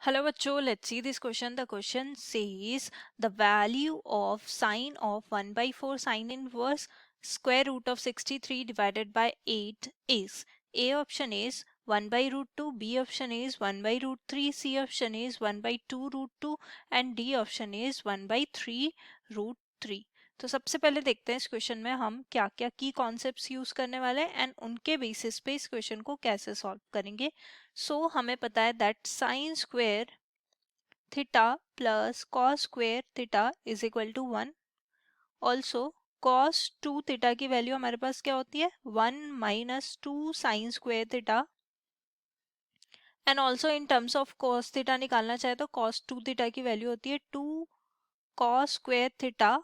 Hello बच्चों, let's see this question. The question says the value of sine of 1 by 4 sine inverse square root of 63 divided by 8 is. A option is 1 by root 2, B option is 1 by root 3, C option is 1 by 2 root 2 and D option is 1 by 3 root 3. तो सबसे पहले देखते हैं इस question में हम क्या क्या की कॉन्सेप्ट्स यूज करने वाले हैं एंड उनके बेसिस पे इस क्वेश्चन को कैसे सॉल्व करेंगे. सो हमें पता है that sine square theta plus cos square theta is equal to 1. Also cos 2 theta की वैल्यू हमारे पास क्या होती है 1 minus 2 sine square theta. And also in terms of cos theta निकालना चाहे तो कॉस 2 थीटा की वैल्यू होती है 2 cos square theta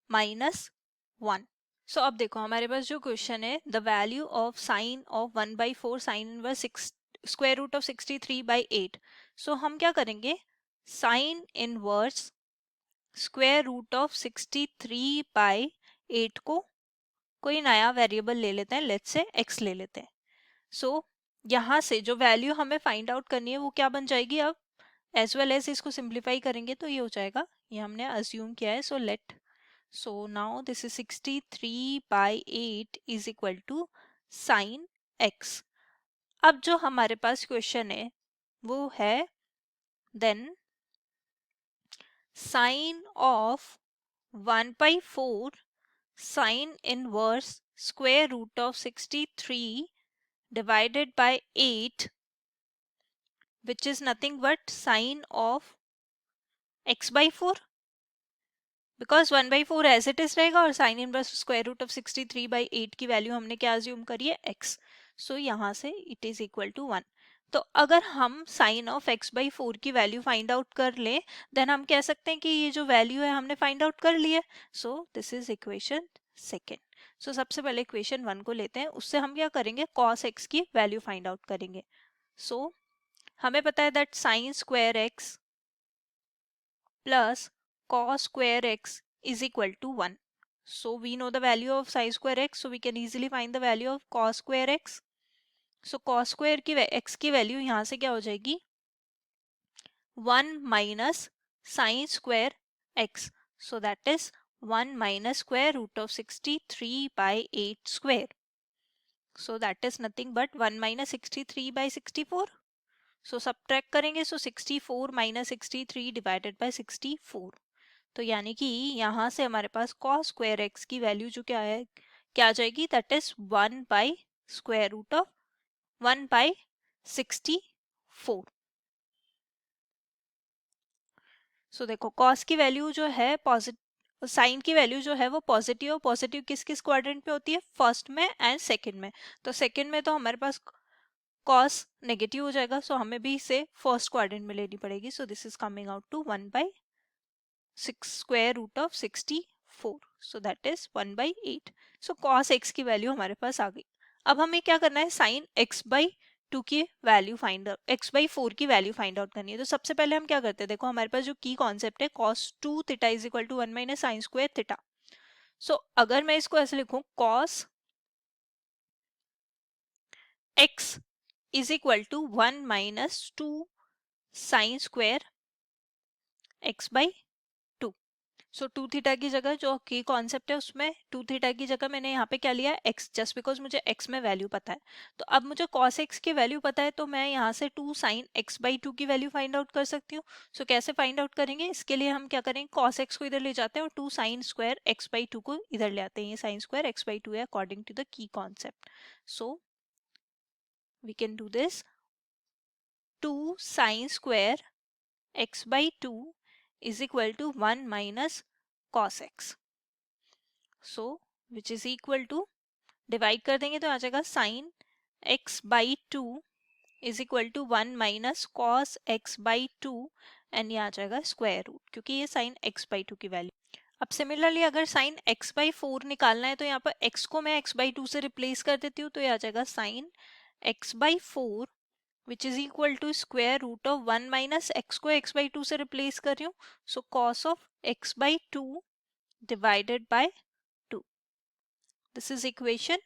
minus 1. So अब देखो हमारे पास जो क्वेश्चन है the value of sine of 1 by 4 sine inverse square root of 63 by 8. So हम क्या करेंगे sine inverse square root of 63 by 8 को कोई नया वेरिएबल ले लेते हैं, लेट्स से x ले लेते हैं. सो यहाँ से जो वैल्यू हमें फाइंड आउट करनी है वो क्या बन जाएगी. अब एज वेल एज इसको सिंप्लीफाई करेंगे तो ये हो जाएगा, ये हमने अज्यूम किया है. So now this is 63 by 8 is equal to sin x. अब जो हमारे पास क्वेश्चन है वो है then sin of 1 by 4 sin inverse square root of 63 divided by 8 which is nothing but sin of x by 4. Because 1 by 4 as it is रहेगा और sine inverse square root of 63 by 8 की value हमने क्या assume करी है x. So यहाँ से it is equal to 1. तो अगर हम साइन ऑफ x बाई 4 की वैल्यू फाइंड आउट कर ले देन हम कह सकते हैं कि ये जो वैल्यू है हमने फाइंड आउट कर ली है. So this is equation second. So सबसे पहले इक्वेशन 1 को लेते हैं, उससे हम क्या करेंगे cos x की वैल्यू फाइंड आउट करेंगे. सो हमें पता है that sine square x plus cos square x is equal to 1. So we know the value of sin square x, so we can easily find the value of cos square x. So cos square की x की value यहाँ से क्या हो जाएगी 1 minus sin square x. So that is 1 minus square root of 63 by 8 square. So that is nothing but 1 minus 63 by 64. So subtract करेंगे so 64 minus 63 divided by 64. तो यानी कि यहाँ से हमारे पास cos स्क्वायर x की वैल्यू जो क्या है क्या आ जाएगी that is 1 by square root of 1 by 64. So देखो cos की वैल्यू जो है पॉजिटिव, साइन की वैल्यू जो है वो पॉजिटिव, और पॉजिटिव किस किस क्वाड्रेंट पे होती है फर्स्ट में एंड सेकंड में. तो सेकंड में तो हमारे पास cos नेगेटिव हो जाएगा, सो हमें भी इसे फर्स्ट क्वाड्रेंट में लेनी पड़ेगी. So this is coming out to 1 by square root of 64. So that is 1 by 8. So cos x की वैल्यू हमारे पास आ गई. अब हमें क्या करना है साइन x बाई 2 की value find out, x by 4 की वैल्यू फाइंड आउट करनी है. तो सबसे पहले हम क्या करते हैं, देखो हमारे पास जो की कॉन्सेप्ट है cos 2 theta is equal to 1 minus sine square theta. So अगर मैं इसको ऐसे लिखूं cos x is equal to 1 minus 2 sine square x by 2. So 2 theta की जगह जो की कॉन्सेप्ट है उसमें 2 थीटा की जगह मैंने यहाँ पे क्या लिया x, जस्ट बिकॉज मुझे x में वैल्यू पता है. तो अब मुझे cos x की वैल्यू पता है तो मैं यहाँ से 2 साइन x बाई 2 की वैल्यू फाइंड आउट कर सकती हूँ. सो कैसे फाइंड आउट करेंगे, इसके लिए हम क्या करेंगे cos x को इधर ले जाते हैं और 2 साइन स्क्वायर x बाई 2 को इधर ले आते हैं. ये साइन स्क्वायर x बाई 2 है according to the key concept. So we can do this 2 sine square x by 2 is equal to 1 minus cos x. So which is equal to, divide कर देंगे तो आ जाएगा sin x by 2 is equal to 1 minus cos x by 2 and ये आ जाएगा square root, क्योंकि ये sin x by 2 की वैल्यू. अब सिमिलरली अगर sin x बाई 4 निकालना है तो यहाँ पर x को मैं x बाई 2 से रिप्लेस कर देती हूँ, तो ये आ जाएगा sin x by 4 which is equal to square root of 1 minus x को x by 2 से रिप्लेस कर रही हूँ. So cos of x by 2 divided by 2. This is equation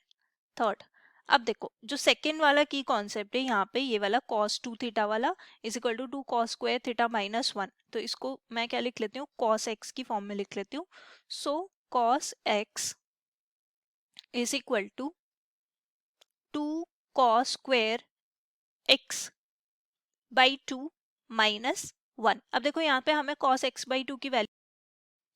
third. अब देखो जो सेकेंड वाला की कॉन्सेप्ट है यहाँ पे, ये वाला cos 2 थीटा वाला is equal to 2 cos square theta minus 1, तो इसको मैं क्या लिख लेती हूँ, cos x की फॉर्म में लिख लेती हूँ. So cos x is equal to 2 cos square x by 2 minus 1. अब देखो यहाँ पे हमें cos x बाई 2 की वैल्यू,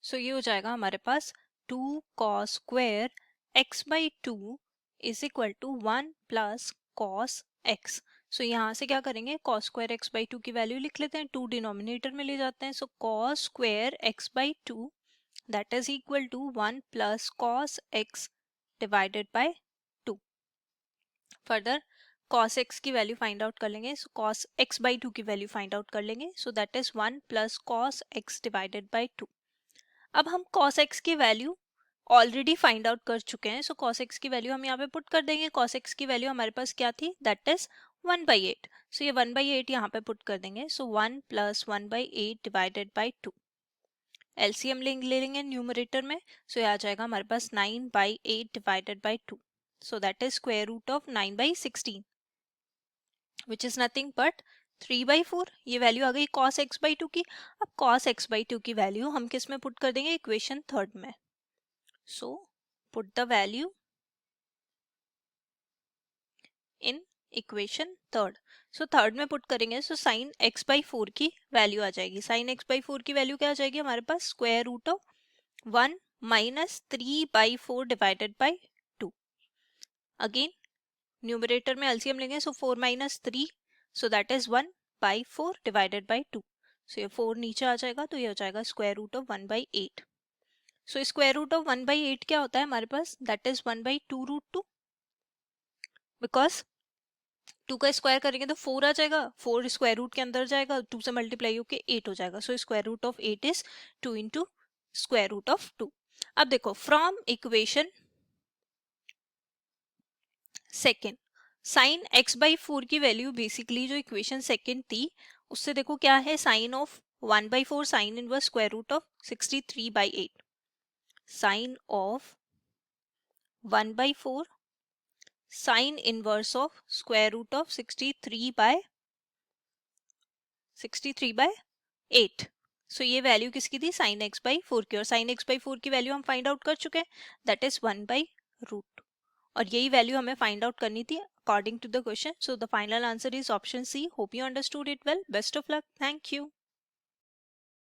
सो ये हो जाएगा हमारे पास 2 cos square x by 2 is equal to 1 plus cos x. So यहाँ से क्या करेंगे, cos स्क्वायर x बाई 2 की वैल्यू लिख लेते हैं, 2 डिनोमिनेटर में ले जाते हैं. So cos square x by 2 that is equal to 1 plus cos x divided by 2. Further cos x की वैल्यू फाइंड आउट कर लेंगे. सो cos x बाई 2 की वैल्यू फाइंड आउट कर लेंगे. सो that is 1 plus cos x divided by 2. अब हम cos x की value already find out कर चुके हैं. सो cos x की वैल्यू हम यहाँ पे पुट कर देंगे. cos x की वैल्यू हमारे पास क्या थी, दैट इज 1/8. सो ये 1/8 यहाँ पे पुट कर देंगे. So 1 plus 1/8 divided by 2. LCM ले लेंगे न्यूमरेटर में. सो ये आ जाएगा हमारे पास 9/8 divided by 2. So that is square root of 9/16 which is nothing but 3/4. ये वैल्यू आ गई cos x बाई 2 की. अब cos x बाई 2 की वैल्यू हम किस में पुट कर देंगे, इक्वेशन थर्ड में. So put the value in equation third. So third में put करेंगे. So sin x by 4 की वैल्यू आ जाएगी. sin x by 4 की वैल्यू क्या आ जाएगी हमारे पास, square root of 1 minus 3/4 divided by 2. Again numerator में एलसीएम लेंगे. So 4 minus 3, so that is 1/4 divided by 2. So ये 4 नीचे आ जाएगा, तो ये हो जाएगा square root of 1/8. So square root of 1/8 क्या होता है हमारे पास, दैट इज 1/2 रूट 2. बिकॉज 2 का स्क्वायर करेंगे तो 4 आ जाएगा, 4 स्क्वायर रूट के अंदर जाएगा, 2 से मल्टीप्लाई होके 8 हो जाएगा. So square root of 8 is 2 into square root of 2. अब देखो from equation second sine x by 4 की वैल्यू बेसिकली जो इक्वेशन सेकेंड थी उससे देखो क्या है, sine of 1/4 sine inverse square root of 63/8. Sine of 1/4 sine inverse of square root of 63/8. So ये वैल्यू किसकी थी, साइन x बाई 4 की. और साइन x बाई 4 की वैल्यू हम फाइंड आउट कर चुके हैं, दैट इज 1/√2. और यही वैल्यू हमें फाइंड आउट करनी थी according to the question. So the final answer is option C. Hope you understood it well. Best of luck. Thank you.